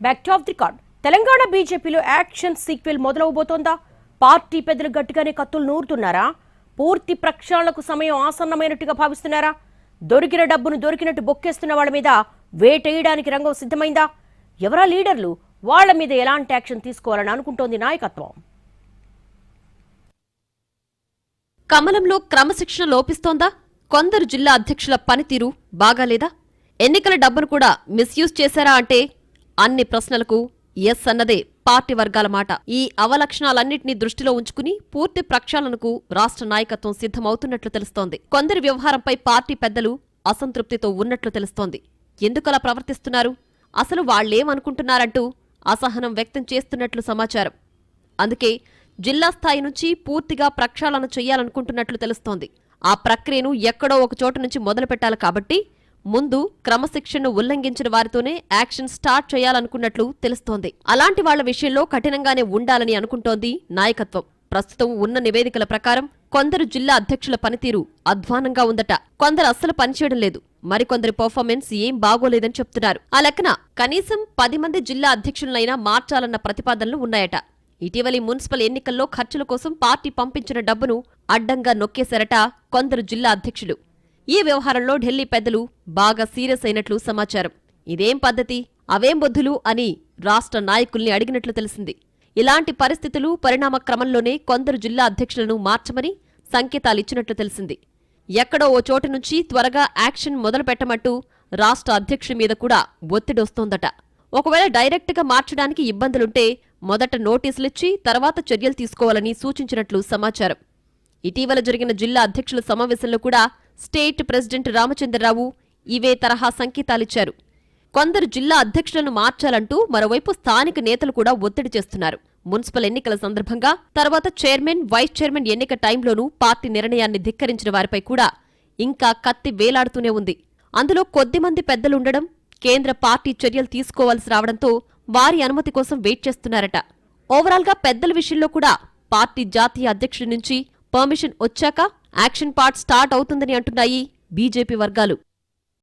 Back to of the record. Telangana బీజేపీలో action sequel మొదలవబోతోందా? Party పెద్దలు గట్టిగానే కత్తులు నూరుతున్నారా? పూర్తి ప్రక్షాళనకు సమయం ఆసన్నమైనట్టుగా భావిస్తున్నారా? దొరికిన డబ్బును దొరికినట్టు బొక్కేస్తున్న వాళ్ళ మీద వేటేయడానికి రంగం సిద్ధమైందా? ఎవరా లీడర్లు? వాళ్ల మీద ఎలాంటి యాక్షన్ తీసుకోవాలని అనుకుంటోంది నాయకత్వం? కమలంలో క్రమశిక్షణ లోపిస్తోందా? కొందరు జిల్లా అధ్యక్షుల పనితీరు బాగాలేదా? ఎన్నికల డబ్బును కూడా మిస్యూజ్ చేశారా అంటే అన్ని ప్రశ్నలకు ఎస్ అన్నదే పార్టీ వర్గాల మాట. ఈ అవలక్షణాలన్నింటినీ దృష్టిలో ఉంచుకుని పూర్తి ప్రక్షాళనకు రాష్ట్ర నాయకత్వం సిద్ధమవుతున్నట్లు తెలుస్తోంది. కొందరి వ్యవహారంపై పార్టీ పెద్దలు అసంతృప్తితో ఉన్నట్లు తెలుస్తోంది. ఎందుకలా ప్రవర్తిస్తున్నారు, అసలు వాళ్లేమనుకుంటున్నారంటూ అసహనం వ్యక్తం చేస్తున్నట్లు సమాచారం. అందుకే జిల్లా స్థాయి నుంచి పూర్తిగా ప్రక్షాళన చెయ్యాలనుకుంటున్నట్లు తెలుస్తోంది. ఆ ప్రక్రియను ఎక్కడో ఒక చోటు నుంచి మొదలుపెట్టాలి కాబట్టి ముందు క్రమశిక్షణను ఉల్లంఘించిన వారితోనే యాక్షన్ స్టార్ట్ చేయాలనుకున్నట్లు తెలుస్తోంది. అలాంటి వాళ్ల విషయంలో కఠినంగానే ఉండాలని అనుకుంటోంది నాయకత్వం. ప్రస్తుతం ఉన్న నివేదికల ప్రకారం కొందరు జిల్లా అధ్యక్షుల పనితీరు అధ్వానంగా ఉందట. కొందరు అస్సలు పనిచేయడం లేదు, మరికొందరి పర్ఫార్మెన్స్ ఏం బాగోలేదని చెప్తున్నారు. ఆ లెక్కన కనీసం 10 మంది జిల్లా అధ్యక్షులనైనా మార్చాలన్న ప్రతిపాదనలు ఉన్నాయట. ఇటీవలి మున్సిపల్ ఎన్నికల్లో ఖర్చుల కోసం పార్టీ పంపించిన డబ్బును అడ్డంగా నొక్కేశారట కొందరు జిల్లా అధ్యక్షులు. ఈ వ్యవహారంలో ఢిల్లీ పెద్దలు బాగా సీరియస్ అయినట్లు సమాచారం. ఇదేం పద్ధతి, అవేం బొద్దులు అని రాష్ట్ర నాయకుల్ని అడిగినట్లు తెలిసింది. ఇలాంటి పరిస్థితులు పరిణామ క్రమంలోనే కొందరు జిల్లా అధ్యక్షులను మార్చమని సంకేతాలిచ్చినట్లు తెలిసింది. ఎక్కడో ఓ చోటు నుంచి త్వరగా యాక్షన్ మొదలు పెట్టమంటూ రాష్ట్ర అధ్యక్షుడి మీద కూడా ఒత్తిడొస్తోందట. ఒకవేళ డైరెక్ట్గా మార్చడానికి ఇబ్బందులుంటే మొదట నోటీసులిచ్చి తర్వాత చర్యలు తీసుకోవాలని సూచించినట్లు సమాచారం. ఇటీవల జరిగిన జిల్లా అధ్యక్షుల సమావేశంలో కూడా స్టేట్ ప్రెసిడెంట్ రామచంద్రరావు ఇవే తరహా సంకేతాలిచ్చారు. కొందరు జిల్లా అధ్యక్షులను మార్చాలంటూ మరోవైపు స్థానిక నేతలు కూడా ఒత్తిడి చేస్తున్నారు. మున్సిపల్ ఎన్నికల సందర్భంగా తర్వాత చైర్మన్, వైస్ చైర్మన్ ఎన్నిక టైంలోనూ పార్టీ నిర్ణయాన్ని ధిక్కరించిన వారిపై కూడా ఇంకా కత్తి వేలాడుతూనే ఉంది. అందులో కొద్దిమంది పెద్దలుండడం, కేంద్ర పార్టీ చర్యలు తీసుకోవాల్సి రావడంతో వారి అనుమతి కోసం వెయిట్ చేస్తున్నారట. ఓవరాల్గా పెద్దల విషయంలో కూడా పార్టీ జాతీయ అధ్యక్షుడి నుంచి పర్మిషన్ వచ్చాక యాక్షన్ పార్ట్ స్టార్ట్ అవుతుందని అంటున్నాయి బీజేపీ వర్గాలు.